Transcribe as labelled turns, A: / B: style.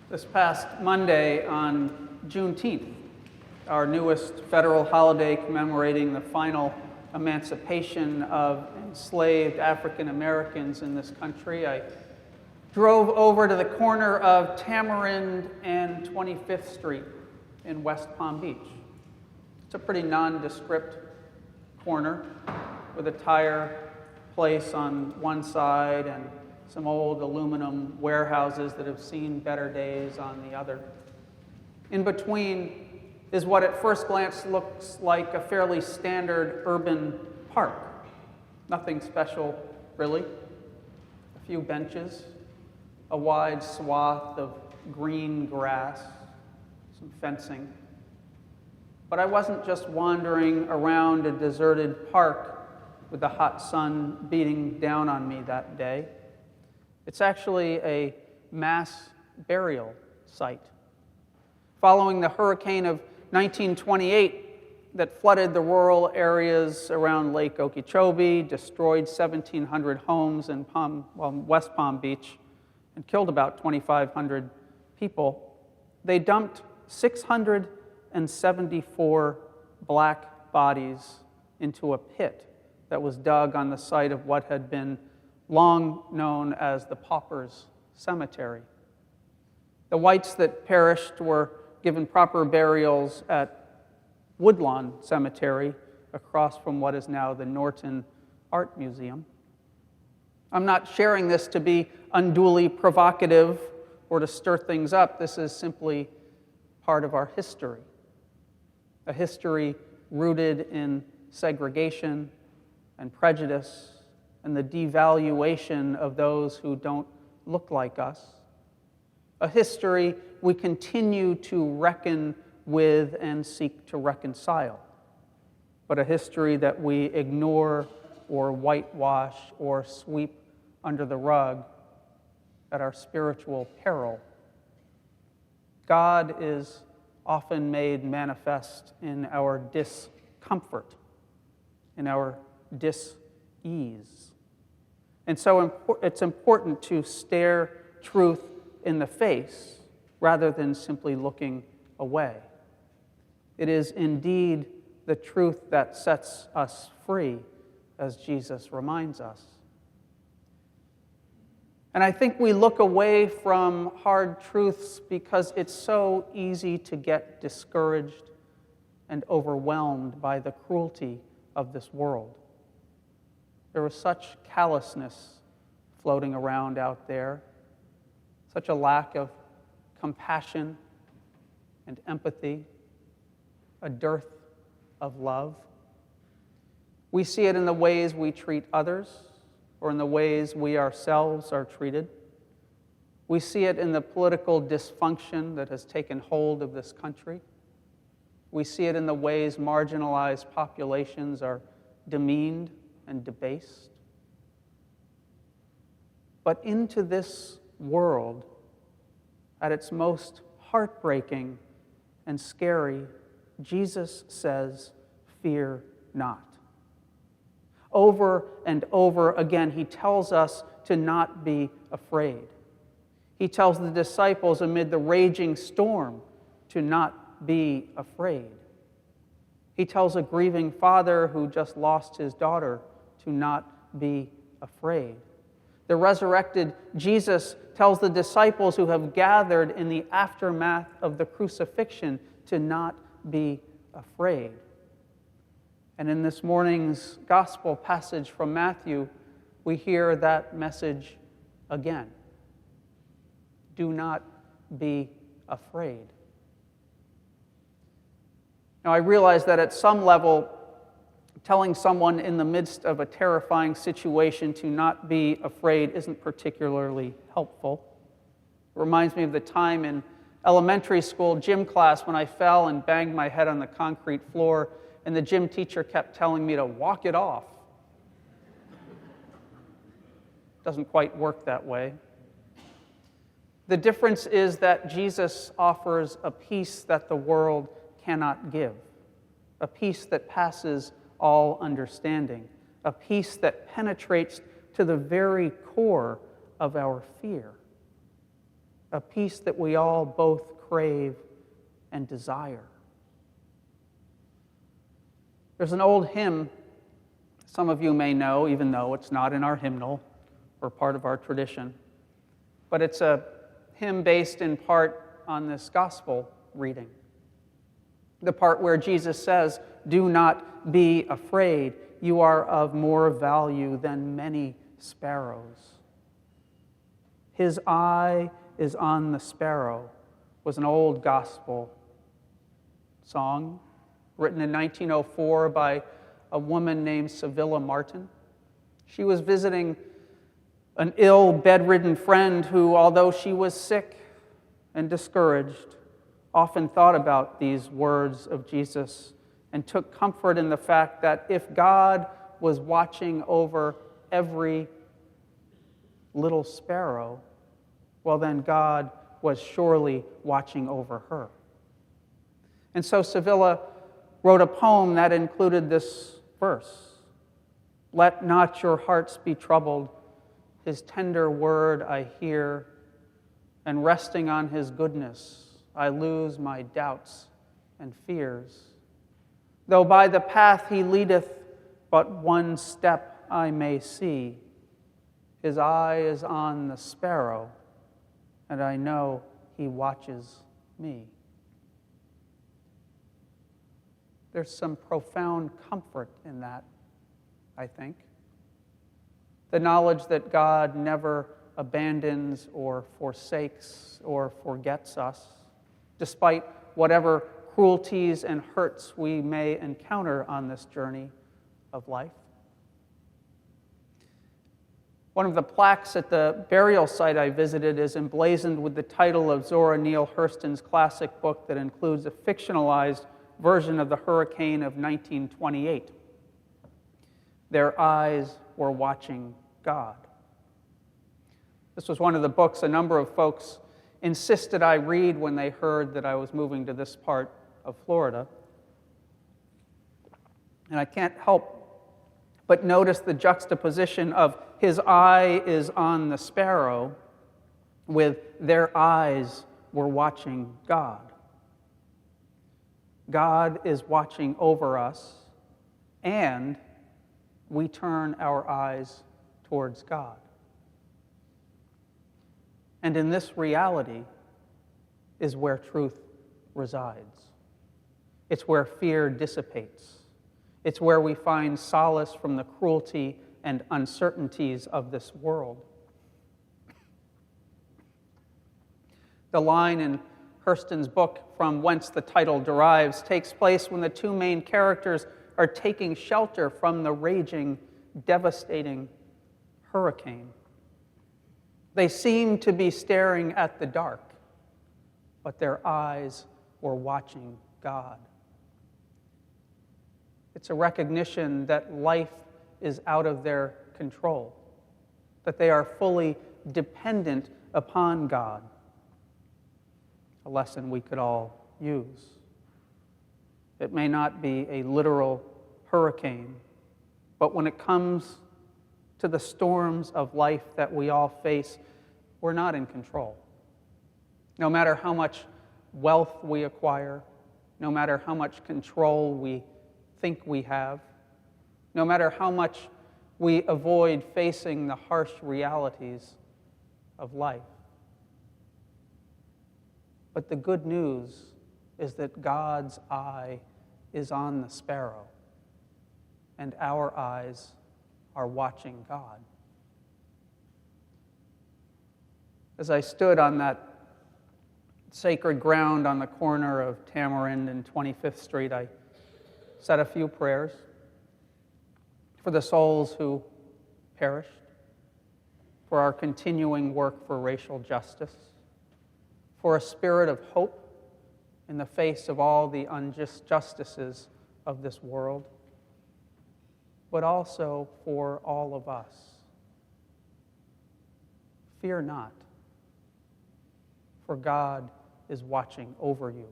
A: This past Monday on Juneteenth, our newest federal holiday commemorating the final emancipation of enslaved African Americans in this country, I drove over to the corner of Tamarind and 25th Street in West Palm Beach. It's a pretty nondescript corner with a tire place on one side and some old aluminum warehouses that have seen better days on the other. In between is what at first glance looks like a fairly standard urban park. Nothing special, really. A few benches, a wide swath of green grass, some fencing. But I wasn't just wandering around a deserted park with the hot sun beating down on me that day. It's actually a mass burial site. Following the hurricane of 1928 that flooded the rural areas around Lake Okeechobee, destroyed 1,700 homes in West Palm Beach, and killed about 2,500 people, they dumped 674 black bodies into a pit that was dug on the site of what had been long known as the Paupers Cemetery. The whites that perished were given proper burials at Woodlawn Cemetery across from what is now the Norton Art Museum. I'm not sharing this to be unduly provocative or to stir things up. This is simply part of our history, a history rooted in segregation and prejudice and the devaluation of those who don't look like us. A history we continue to reckon with and seek to reconcile, but a history that we ignore or whitewash or sweep under the rug at our spiritual peril. God is often made manifest in our discomfort, in our dis-ease. And so it's important to stare truth in the face rather than simply looking away. It is indeed the truth that sets us free, as Jesus reminds us. And I think we look away from hard truths because it's so easy to get discouraged and overwhelmed by the cruelty of this world. There is such callousness floating around out there, such a lack of compassion and empathy, a dearth of love. We see it in the ways we treat others or in the ways we ourselves are treated. We see it in the political dysfunction that has taken hold of this country. We see it in the ways marginalized populations are demeaned and debased. But into this world, at its most heartbreaking and scary, Jesus says, "Fear not." Over and over again, he tells us to not be afraid. He tells the disciples amid the raging storm to not be afraid. He tells a grieving father who just lost his daughter to not be afraid. The resurrected Jesus tells the disciples who have gathered in the aftermath of the crucifixion to not be afraid. And in this morning's gospel passage from Matthew, we hear that message again. Do not be afraid. Now, I realize that at some level, telling someone in the midst of a terrifying situation to not be afraid isn't particularly helpful. It reminds me of the time in elementary school gym class when I fell and banged my head on the concrete floor, and the gym teacher kept telling me to walk it off. Doesn't quite work that way. The difference is that Jesus offers a peace that the world cannot give, a peace that passes all understanding, a peace that penetrates to the very core of our fear. a peace that we all both crave and desire. There's an old hymn some of you may know, even though it's not in our hymnal or part of our tradition, but it's a hymn based in part on this gospel reading. The part where Jesus says, "Do not be afraid, you are of more value than many sparrows." His eye is on the sparrow was an old gospel song written in 1904 by a woman named Sevilla Martin. She was visiting an ill, bedridden friend who, although she was sick and discouraged, often thought about these words of Jesus and took comfort in the fact that if God was watching over every little sparrow, well, then God was surely watching over her. And so Sevilla wrote a poem that included this verse: "Let not your hearts be troubled, his tender word I hear, and resting on his goodness, I lose my doubts and fears. Though by the path he leadeth, but one step I may see, his eye is on the sparrow, and I know he watches me." There's some profound comfort in that, I think. The knowledge that God never abandons or forsakes or forgets us, despite whatever cruelties and hurts we may encounter on this journey of life. One of the plaques at the burial site I visited is emblazoned with the title of Zora Neale Hurston's classic book that includes a fictionalized version of the hurricane of 1928. Their eyes were watching God. This was one of the books a number of folks insisted I read when they heard that I was moving to this part of Florida. And I can't help but notice the juxtaposition of his eye is on the sparrow with their eyes were watching God. God is watching over us, and we turn our eyes towards God. And in this reality is where truth resides. It's where fear dissipates. It's where we find solace from the cruelty and uncertainties of this world. The line in Hurston's book, from whence the title derives, takes place when the two main characters are taking shelter from the raging, devastating hurricane. They seem to be staring at the dark, but their eyes were watching God. It's a recognition that life is out of their control, that they are fully dependent upon God. A lesson we could all use. It may not be a literal hurricane, but when it comes to the storms of life that we all face, we're not in control. No matter how much wealth we acquire, no matter how much control we think we have, no matter how much we avoid facing the harsh realities of life. But the good news is that God's eye is on the sparrow, and our eyes are watching God. As I stood on that sacred ground on the corner of Tamarind and 25th Street, I said a few prayers for the souls who perished, for our continuing work for racial justice, for a spirit of hope in the face of all the injustices of this world, but also for all of us. Fear not, for God is watching over you.